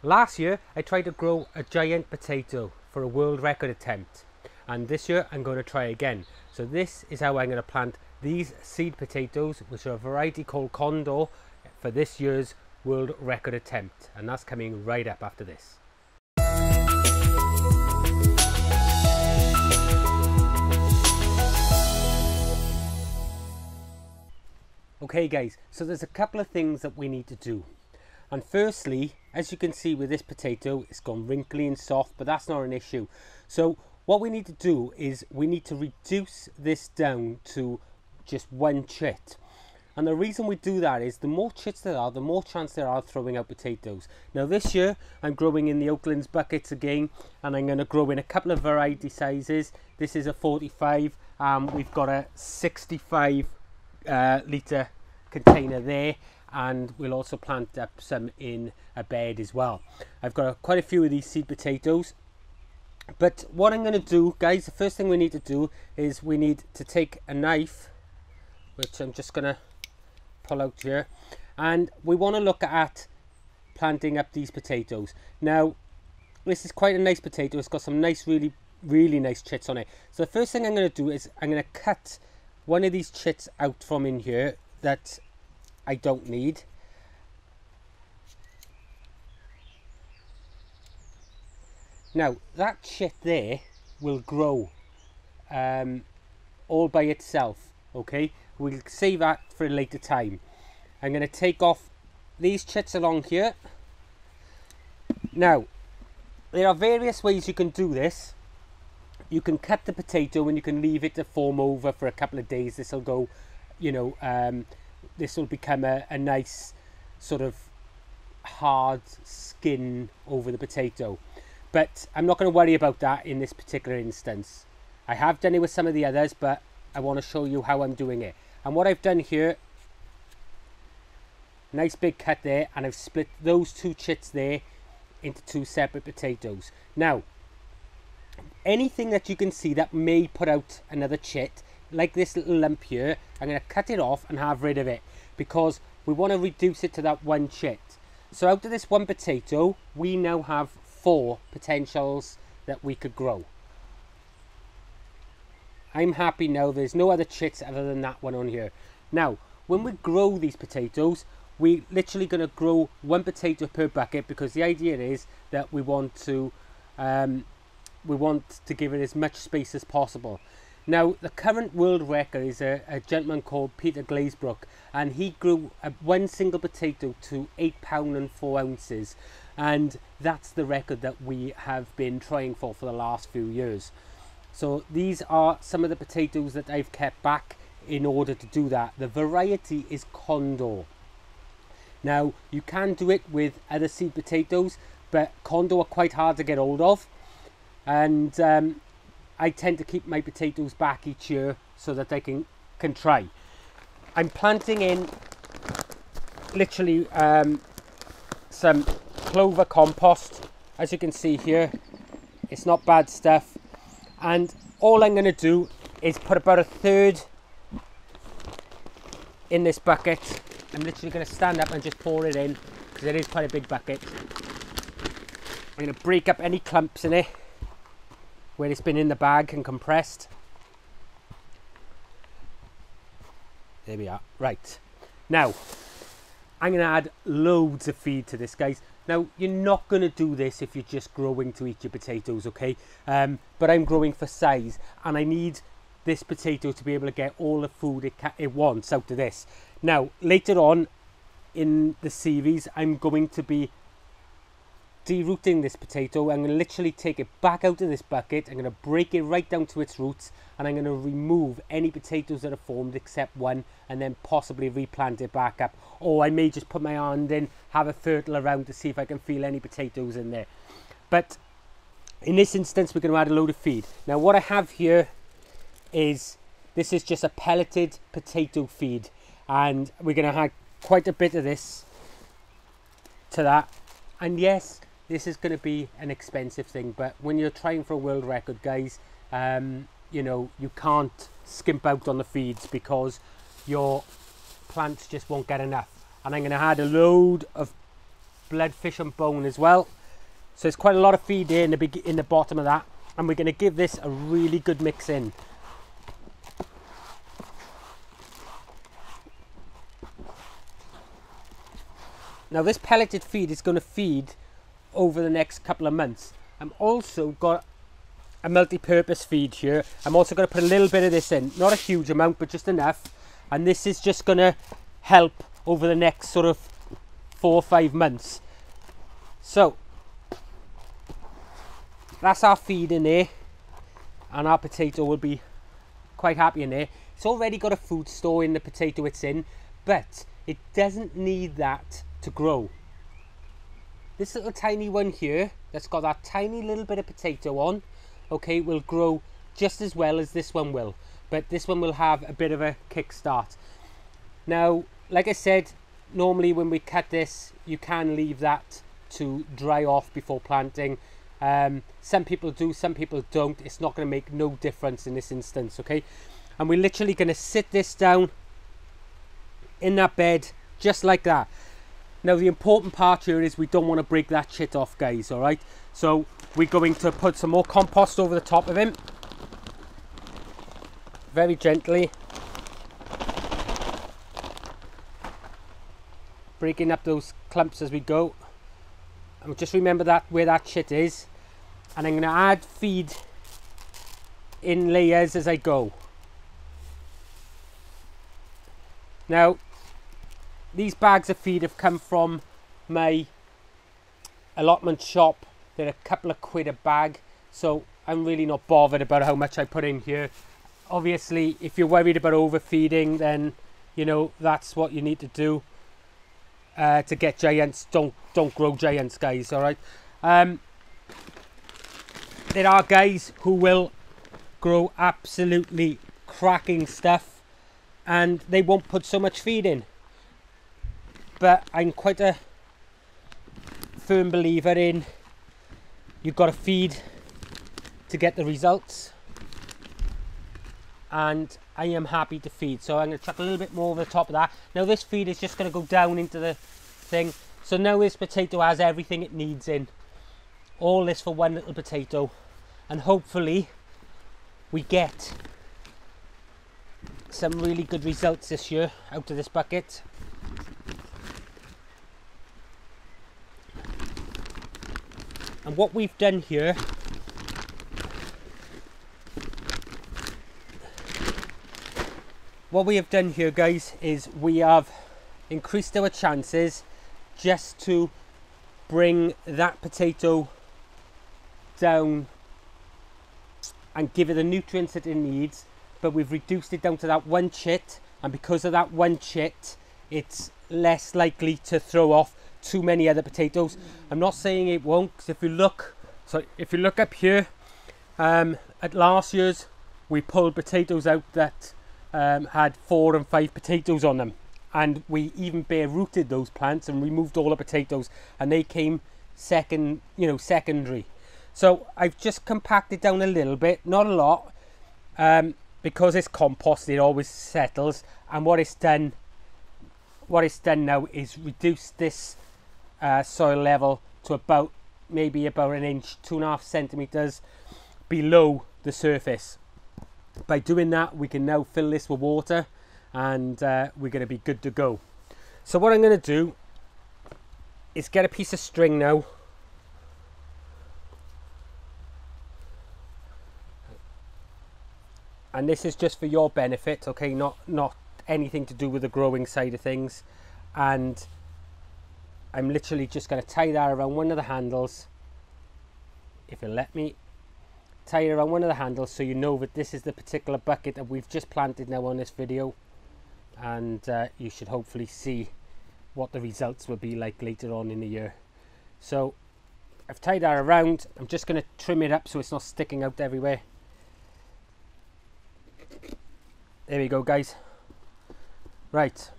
Last year I tried to grow a giant potato for a world record attempt, and this year I'm going to try again. So this is how I'm going to plant these seed potatoes, which are a variety called Condor, for this year's world record attempt, and that's coming right up after this. Okay guys, so there's a couple of things that we need to do. And firstly, as you can see with this potato, it's gone wrinkly and soft, but that's not an issue. So what we need to do is we need to reduce this down to just one chit. And the reason we do that is the more chits there are, the more chance there are of throwing out potatoes. Now this year I'm growing in the Oaklands buckets again, and I'm going to grow in a couple of variety sizes. This is a 45, we've got a 65 litre container there, and we'll also plant up some in a bed as well. I've got quite a few of these seed potatoes, but what I'm going to do, guys, the first thing we need to do is we need to take a knife, which I'm just going to pull out here, and we want to look at planting up these potatoes. Now this is quite a nice potato, it's got some nice, really nice chits on it. So the first thing I'm going to do is I'm going to cut one of these chits out from in here that I don't need. Now that chit there will grow all by itself, okay? We'll save that for a later time. I'm going to take off these chits along here. Now there are various ways you can do this. You can cut the potato and you can leave it to form over for a couple of days. This will go, you know, this will become a nice sort of hard skin over the potato. But I'm not going to worry about that in this particular instance. I have done it with some of the others, but I want to show you how I'm doing it. And what I've done here, nice big cut there, and I've split those two chits there into two separate potatoes. Now, anything that you can see that may put out another chit, like this little lump here, I'm going to cut it off and have rid of it, because we want to reduce it to that one chit. So out of this one potato, we now have 4 potentials that we could grow. I'm happy now, there's no other chits other than that one on here. Now, when we grow these potatoes, we're literally going to grow 1 potato per bucket, because the idea is that we want to give it as much space as possible. Now, the current world record is a gentleman called Peter Glazebrook, and he grew one single potato to 8 pounds and 4 ounces, and that's the record that we have been trying for the last few years. So these are some of the potatoes that I've kept back in order to do that. The variety is Condor. Now, you can do it with other seed potatoes, but Condor are quite hard to get hold of, and I tend to keep my potatoes back each year so that I can try. I'm planting in literally some clover compost. As you can see here, it's not bad stuff, and all I'm going to do is put about 1/3 in this bucket. I'm literally going to stand up and just pour it in, because it is quite a big bucket. I'm going to break up any clumps in it where it's been in the bag and compressed. There we are. Right, now I'm going to add loads of feed to this, guys. Now, you're not going to do this if you're just growing to eat your potatoes, okay? But I'm growing for size, and I need this potato to be able to get all the food it wants out of this. Now, later on in the series, I'm going to be derooting this potato. I'm going to literally take it back out of this bucket. I'm going to break it right down to its roots, and I'm going to remove any potatoes that are formed except one, and then possibly replant it back up. Or I may just put my hand in, have a fertile around to see if I can feel any potatoes in there. But in this instance, we're going to add a load of feed. Now, what I have here is, this is just a pelleted potato feed, and we're going to add quite a bit of this to that. And yes, this is going to be an expensive thing, but when you're trying for a world record, guys, you know, you can't skimp out on the feeds, because your plants just won't get enough. And I'm going to add a load of blood, fish and bone as well. So there's quite a lot of feed there in the bottom of that, and we're going to give this a really good mix in. Now this pelleted feed is going to feed over the next couple of months. I'm also got a multi-purpose feed here. I'm also going to put a little bit of this in, not a huge amount, but just enough, and this is just going to help over the next sort of 4 or 5 months. So that's our feed in there, and our potato will be quite happy in there. It's already got a food store in the potato it's in, but it doesn't need that to grow. This little tiny one here that's got that tiny little bit of potato on, okay, will grow just as well as this one will, but this one will have a bit of a kickstart. Now, like I said, normally when we cut this, you can leave that to dry off before planting. Some people do, some people don't. It's not going to make no difference in this instance, okay? And we're literally going to sit this down in that bed just like that. Now the important part here is we don't want to break that shit off, guys, all right? So we're going to put some more compost over the top of him, very gently, breaking up those clumps as we go. And just remember that where that shit is, and I'm going to add feed in layers as I go. Now these bags of feed have come from my allotment shop. They're a couple of quid a bag, so I'm really not bothered about how much I put in here. Obviously, if you're worried about overfeeding, then you know that's what you need to do to get giants. Don't grow giants, guys, all right? There are guys who will grow absolutely cracking stuff and they won't put so much feed in. But I'm quite a firm believer in you've got to feed to get the results, and I am happy to feed, so I'm going to chuck a little bit more over the top of that. Now this feed is just going to go down into the thing, so now this potato has everything it needs in. All this for one little potato, and hopefully we get some really good results this year out of this bucket. And what we've done here, guys, is we have increased our chances just to bring that potato down and give it the nutrients that it needs, but we've reduced it down to that one chit, and because of that one chit, it's less likely to throw off too many other potatoes. I'm not saying it won't, because if you look up here, at last year's we pulled potatoes out that had 4 and 5 potatoes on them, and we even bare rooted those plants and removed all the potatoes, and they came secondary. So I've just compacted down a little bit, not a lot, because it's compost, it always settles. And what it's done now is reduce this soil level to maybe about an inch, 2.5 centimeters below the surface. By doing that, we can now fill this with water, and we're going to be good to go. So what I'm going to do is get a piece of string now, and this is just for your benefit, okay, not anything to do with the growing side of things. And I'm literally just going to tie that around one of the handles, if you'll let me. Tie it around one of the handles so you know that this is the particular bucket that we've just planted now on this video, and you should hopefully see what the results will be like later on in the year. So I've tied that around. I'm just going to trim it up so it's not sticking out everywhere. There we go, guys. Right,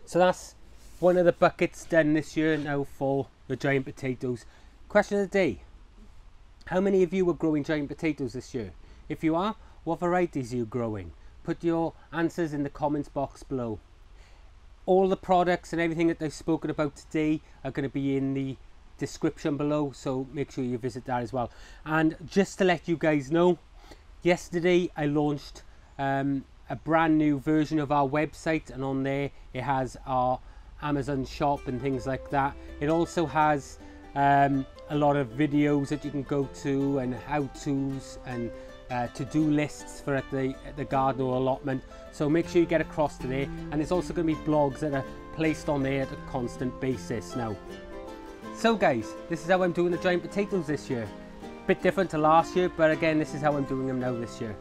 so that's one of the buckets done this year now for the giant potatoes. Question of the day: how many of you are growing giant potatoes this year? If you are, what varieties are you growing? Put your answers in the comments box below. All the products and everything that I've spoken about today are going to be in the description below, so make sure you visit that as well. And just to let you guys know, yesterday I launched a brand new version of our website, and on there it has our Amazon shop and things like that. It also has a lot of videos that you can go to, and how-tos and to-do lists for at the garden or allotment. So make sure you get across to there, and there's also going to be blogs that are placed on there at a constant basis now. So guys, this is how I'm doing the giant potatoes this year. Bit different to last year, but again, this is how I'm doing them now this year.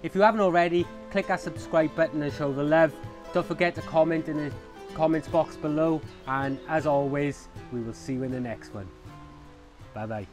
If you haven't already, click that subscribe button and show the love. Don't forget to comment in the comments box below, and as always, we will see you in the next one. Bye bye.